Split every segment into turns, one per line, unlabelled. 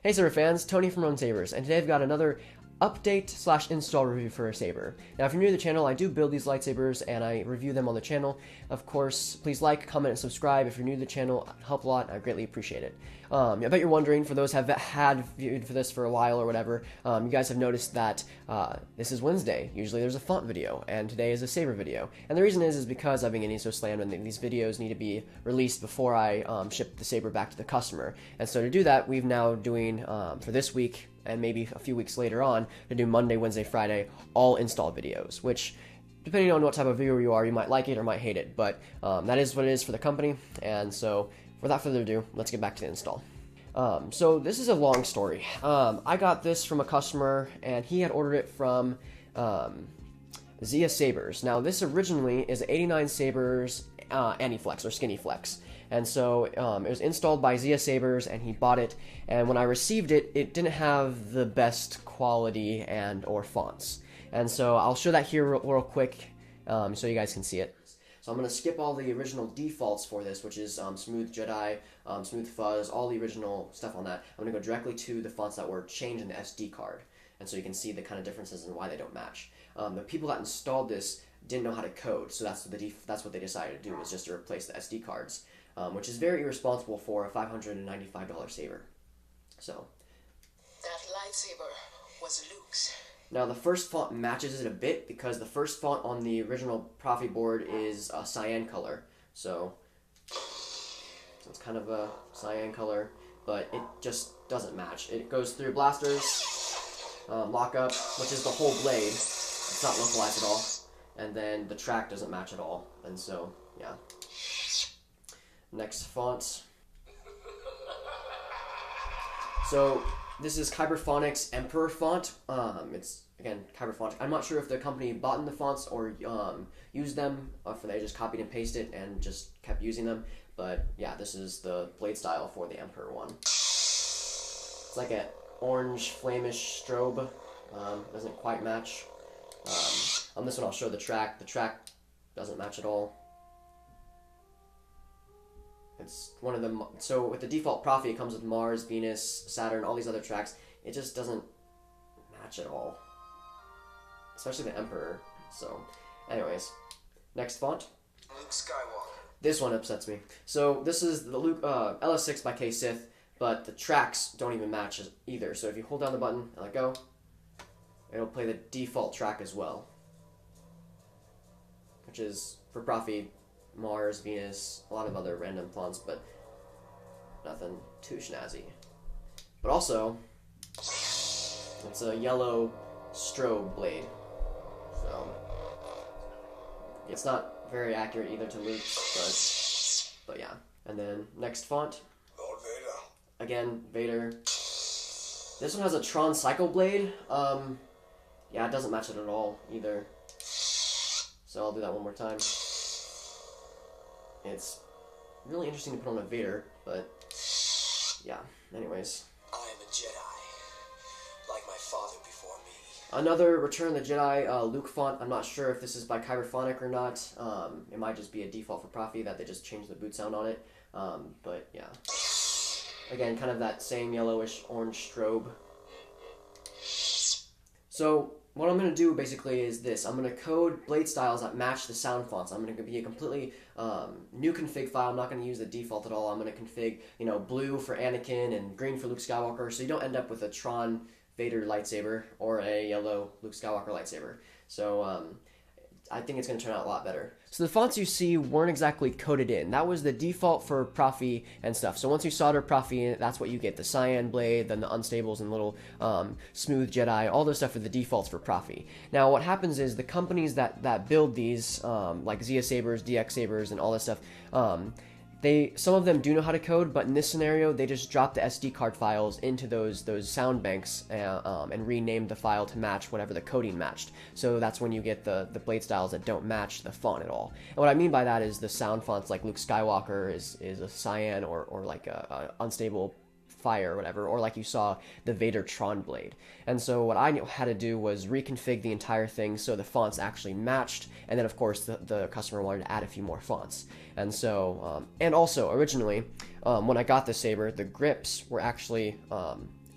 Hey Saber fans, Tony from Sabers, and today I've got another update/install review for a Saber. Now if you're new to the channel, I do build these lightsabers and I review them on the channel. Of course, please like, comment, and subscribe. If you're new to the channel, it helps a lot, I greatly appreciate it. I bet you're wondering, for those who have had viewed for this for a while or whatever, you guys have noticed that this is Wednesday. Usually there's a font video, and today is a Saber video. And the reason is because I've been getting so slammed and these videos need to be released before I ship the Saber back to the customer. And so to do that, we've now doing, for this week, and maybe a few weeks later on, to do Monday, Wednesday, Friday, all install videos, which, depending on what type of viewer you are, you might like it or might hate it, but that is what it is for the company, and so, without further ado, let's get back to the install. So this is a long story. I got this from a customer, and he had ordered it from Sabers. Now, this originally is 89Sabers Anti-Flex, or Skinny Flex. And so it was installed by Sabers, and he bought it, and when I received it, it didn't have the best quality and or fonts. And so I'll show that here real quick so you guys can see it. So I'm going to skip all the original defaults for this, which is Smooth Jedi, Smooth Fuzz, all the original stuff on that. I'm going to go directly to the fonts that were changed in the SD card, and so you can see the kind of differences and why they don't match. The people that installed this didn't know how to code, so that's what they decided to do, was just to replace the SD cards. Which is very irresponsible for a $595 Saber. So
that lightsaber was Luke's.
Now the first font matches it a bit because the first font on the original Profi board is a cyan color. So it's kind of a cyan color, but it just doesn't match. It goes through blasters, lockup, which is the whole blade. It's not localized at all, and then the track doesn't match at all, and so yeah. Next font. So this is Hyperphonics Emperor font. It's again Hyperphonics. I'm not sure if the company bought in the fonts or used them, or if they just copied and pasted and just kept using them. But yeah, this is the blade style for the Emperor one. It's like an orange flamish strobe. Doesn't quite match. On this one, I'll show the track. The track doesn't match at all. It's one of them. So with the default Profi, it comes with Mars, Venus, Saturn, all these other tracks. It just doesn't match at all, especially the Emperor. So, anyways, next font.
Luke Skywalker.
This one upsets me. So this is the Luke LS6 by K Sith, but the tracks don't even match either. So if you hold down the button and let go, it'll play the default track as well, which is for Profi. Mars, Venus, a lot of other random fonts, but nothing too snazzy. But also, it's a yellow strobe blade, so it's not very accurate either to Luke's, but yeah. And then next font,
Lord Vader.
Again, Vader. This one has a Tron Cycle blade. Yeah, it doesn't match it at all either. So I'll do that one more time. It's really interesting to put on a Vader, but yeah, anyways.
I am a Jedi, like my father before me.
Another Return of the Jedi Luke font. I'm not sure if this is by Hyperphonic or not. It might just be a default for Profi that they just changed the boot sound on it. But yeah. Again, kind of that same yellowish orange strobe. So what I'm going to do basically is this. I'm going to code blade styles that match the sound fonts. I'm going to be a completely new config file. I'm not going to use the default at all. I'm going to config, blue for Anakin and green for Luke Skywalker, so you don't end up with a Tron Vader lightsaber or a yellow Luke Skywalker lightsaber. So I think it's going to turn out a lot better. So the fonts you see weren't exactly coded in. That was the default for Profi and stuff. So once you solder Profi, that's what you get. The cyan blade, then the unstables and little smooth Jedi, all those stuff are the defaults for Profi. Now what happens is the companies that build these, like Sabers, DX Sabers, and all this stuff, some of them do know how to code, but in this scenario, they just drop the SD card files into those sound banks and rename the file to match whatever the coding matched. So that's when you get the blade styles that don't match the font at all. And what I mean by that is the sound fonts like Luke Skywalker is a cyan or like a unstable fire or whatever, or like you saw the Vader Tron blade. And so what I had to do was reconfig the entire thing so the fonts actually matched, and then of course the customer wanted to add a few more fonts. And so, and also originally, when I got the Saber, the grips were actually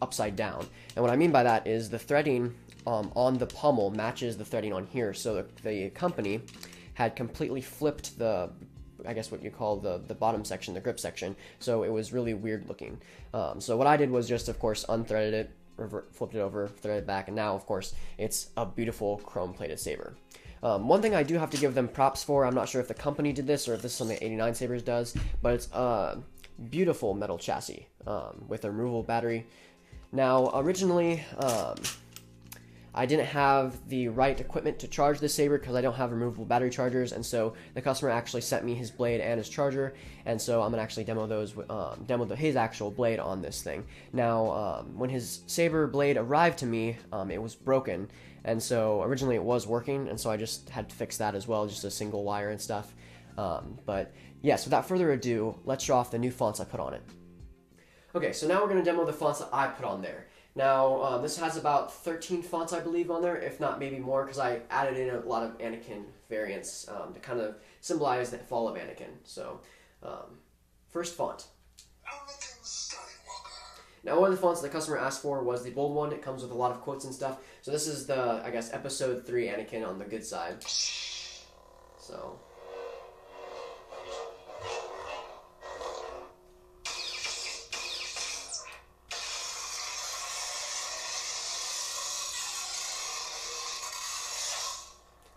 upside down. And what I mean by that is the threading on the pommel matches the threading on here. So the company had completely flipped the, I guess what you call the bottom section, the grip section. So it was really weird looking. So what I did was just, of course, unthreaded it, flipped it over, threaded it back, and now, of course, it's a beautiful chrome-plated saber. One thing I do have to give them props for, I'm not sure if the company did this or if this is something 89Sabers does, but it's a beautiful metal chassis with a removable battery. Now, originally, I didn't have the right equipment to charge this saber because I don't have removable battery chargers, and so the customer actually sent me his blade and his charger, and so I'm gonna actually demo his actual blade on this thing. Now, when his saber blade arrived to me, it was broken, and so originally it was working, and so I just had to fix that as well, just a single wire and stuff. But yes, without further ado, let's show off the new fonts I put on it. Okay, so now we're gonna demo the fonts that I put on there. Now, this has about 13 fonts, I believe, on there, if not maybe more, because I added in a lot of Anakin variants to kind of symbolize the fall of Anakin. So, first font. Now, one of the fonts the customer asked for was the bold one. It comes with a lot of quotes and stuff. So this is the, I guess, Episode 3 Anakin on the good side. So...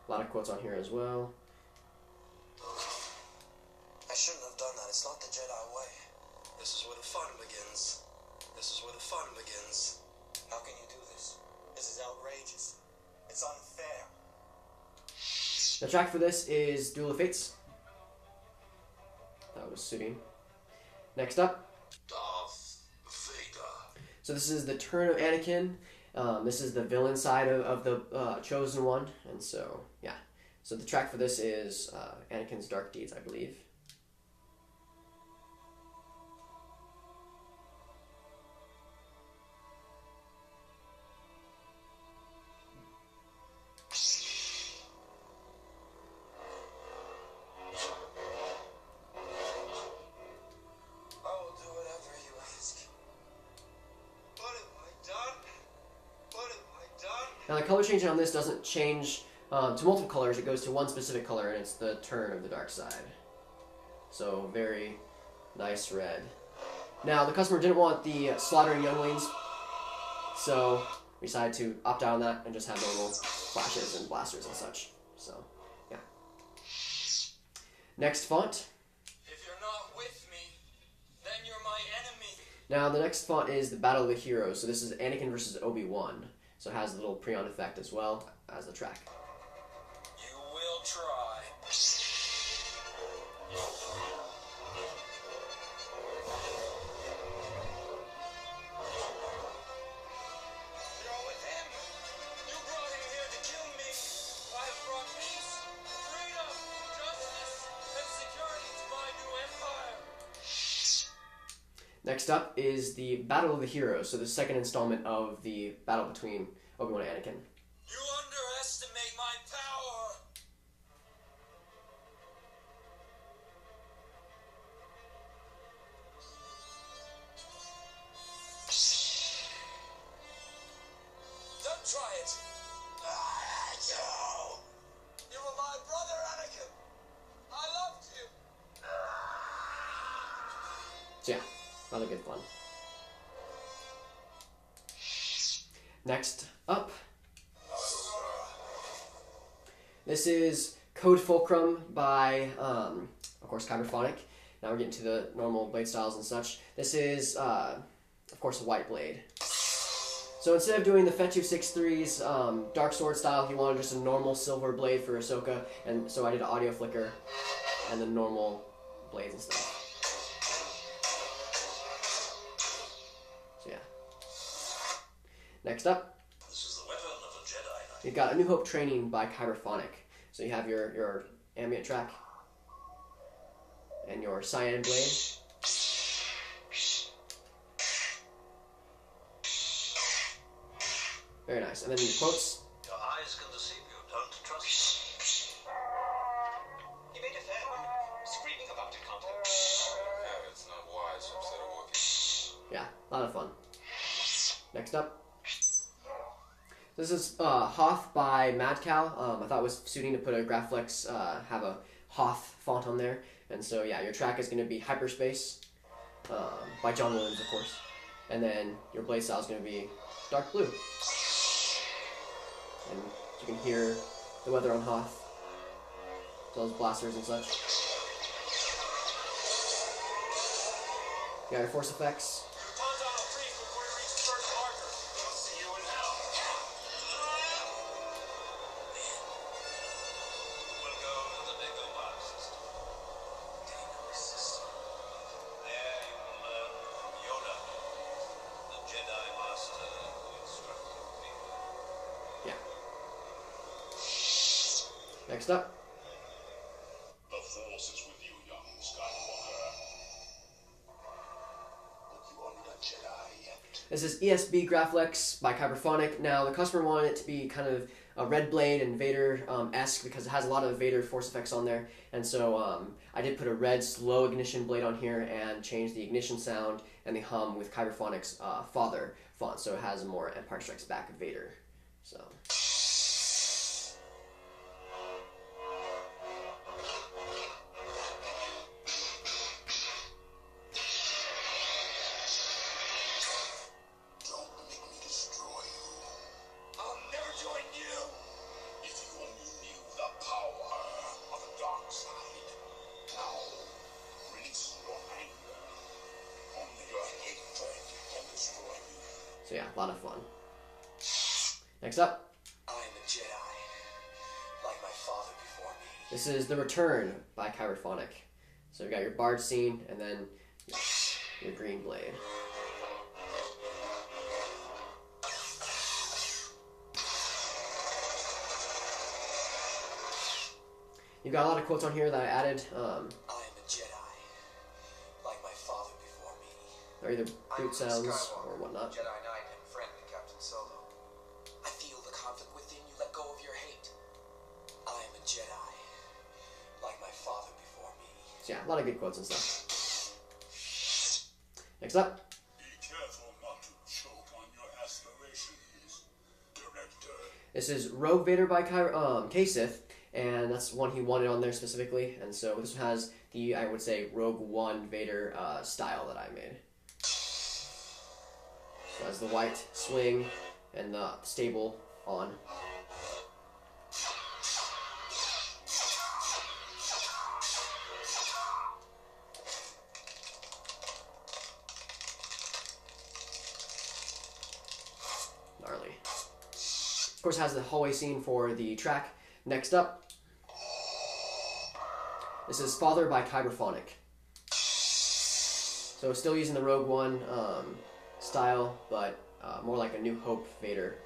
a lot of quotes on here as well.
I shouldn't have done that. It's not the Jedi way. This is where the fun begins. This is where the fun begins. How can you do this? This is outrageous. It's unfair.
The track for this is Duel of Fates. That was suiting. Next up.
Darth Vader.
So this is the turn of Anakin. This is the villain side of the chosen one, and so yeah. So the track for this is Anakin's Dark Deeds, I believe. Now the color changing on this doesn't change to multiple colors, it goes to one specific color, and it's the turn of the dark side. So very nice red. Now the customer didn't want the slaughtering younglings, so we decided to opt out on that and just have normal flashes and blasters and such. So yeah. Next font.
If you're not with me, then you're my enemy.
Now the next font is the Battle of the Heroes. So this is Anakin versus Obi-Wan. So it has a little pre-on effect as well as the track.
You will try. You're with him. You brought him here to kill me. I have brought peace, freedom, justice, and security to my new empire.
Next up is the Battle of the Heroes, so the second installment of the battle between Obi-Wan and Anakin.
You underestimate my power. Don't try it. No. You were my brother, Anakin. I loved you.
So yeah, another good one. Next up, this is Code Fulcrum by, of course, Hyperphonics. Now we're getting to the normal blade styles and such. This is, of course, a white blade. So instead of doing the Fettu 6.3's Dark Sword style, he wanted just a normal silver blade for Ahsoka, and so I did an audio flicker and the normal blades and stuff. So yeah. Next up,
This is the weapon of a Jedi Knight.
you've got A New Hope Training by Hyperphonics. So you have your ambient track and your cyan blade. Very nice. And then your quotes.
Your eyes can deceive you. Don't trust them.
He made a fair one, screaming about it, can't
Yeah, it's not wise. Upset him with you.
Yeah, a lot of fun. Next up. This is Hoth by Mad Cow. I thought it was suiting to put a Graphics, have a Hoth font on there. And so, yeah, your track is going to be Hyperspace by John Williams, of course. And then your blade style is going to be dark blue. And you can hear the weather on Hoth, as well as blasters and such. You got your force effects. Yeah. Next up.
The Force is with you, young Skywalker. But you are not a Jedi yet.
This is ESB Graphics by Hyperphonics. Now, the customer wanted it to be kind of a red blade and Vader-esque because it has a lot of Vader force effects on there. And so I did put a red slow ignition blade on here and change the ignition sound and the hum with Hyperphonics Father font. So it has a more Empire Strikes Back Vader. So. So yeah, a lot of fun. Next up.
I am a Jedi, like my father before me.
This is The Return by Hyperphonics. So you got your Bard scene and then your green blade. You got a lot of quotes on here that I added.
I am a Jedi, like my father before me.
Or either boot sounds or whatnot.
Jedi Knight and friend to Captain Solo. I feel the conflict within you. Let go of your hate. I am a Jedi, like my father before me.
So yeah, a lot of good quotes and stuff. Next up.
Be careful not to choke on your aspirations, Director.
This is Rogue Vader by K-Sith, and that's one he wanted on there specifically. And so this one has the, I would say, Rogue One Vader style that I made. So it has the white swing and the stable on. Gnarly. Of course, it has the hallway scene for the track. Next up, this is Father by Hyperphonics. So still using the Rogue One style, but more like a New Hope Vader.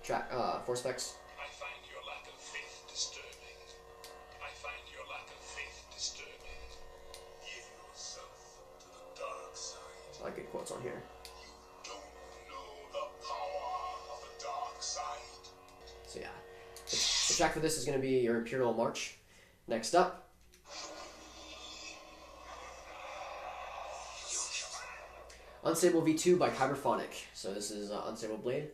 Track, force effects.
I find your lack of faith disturbing. I find your lack of faith disturbing. Give yourself to the dark side.
A lot of good quotes on here.
You don't know the power of the dark side.
So yeah, the track for this is going to be your Imperial March. Next up, Unstable V2 by Hyperphonics. So this is Unstable Blade.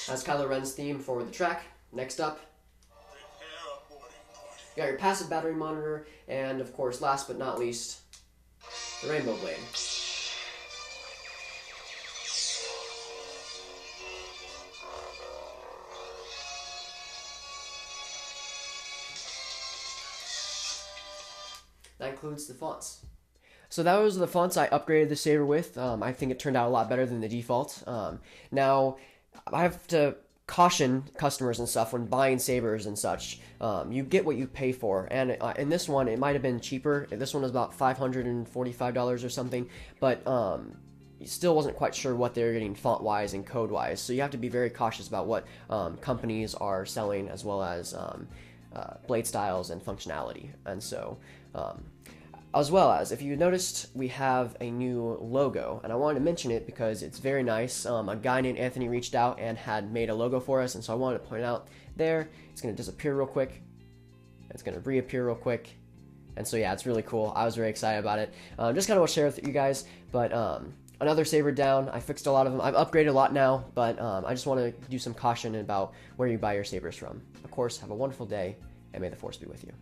That's Kylo Ren's theme for the track. Next up, you got your passive battery monitor, and of course, last but not least, the Rainbow Blade. That includes the fonts. So that was the fonts I upgraded the Saber with. I think it turned out a lot better than the default. Now, I have to caution customers and stuff when buying Sabers and such. You get what you pay for, and in this one, it might have been cheaper. This one was about $545 or something, but still wasn't quite sure what they were getting font-wise and code-wise. So you have to be very cautious about what companies are selling, as well as blade styles and functionality. And so, as well as, if you noticed, we have a new logo, and I wanted to mention it because it's very nice. A guy named Anthony reached out and had made a logo for us, and so I wanted to point it out there. It's going to disappear real quick. It's going to reappear real quick. And so yeah, it's really cool. I was very excited about it. Just kind of want to share with you guys. But another saber down. I fixed a lot of them. I've upgraded a lot now, but I just want to do some caution about where you buy your sabers from. Of course, have a wonderful day, and may the Force be with you.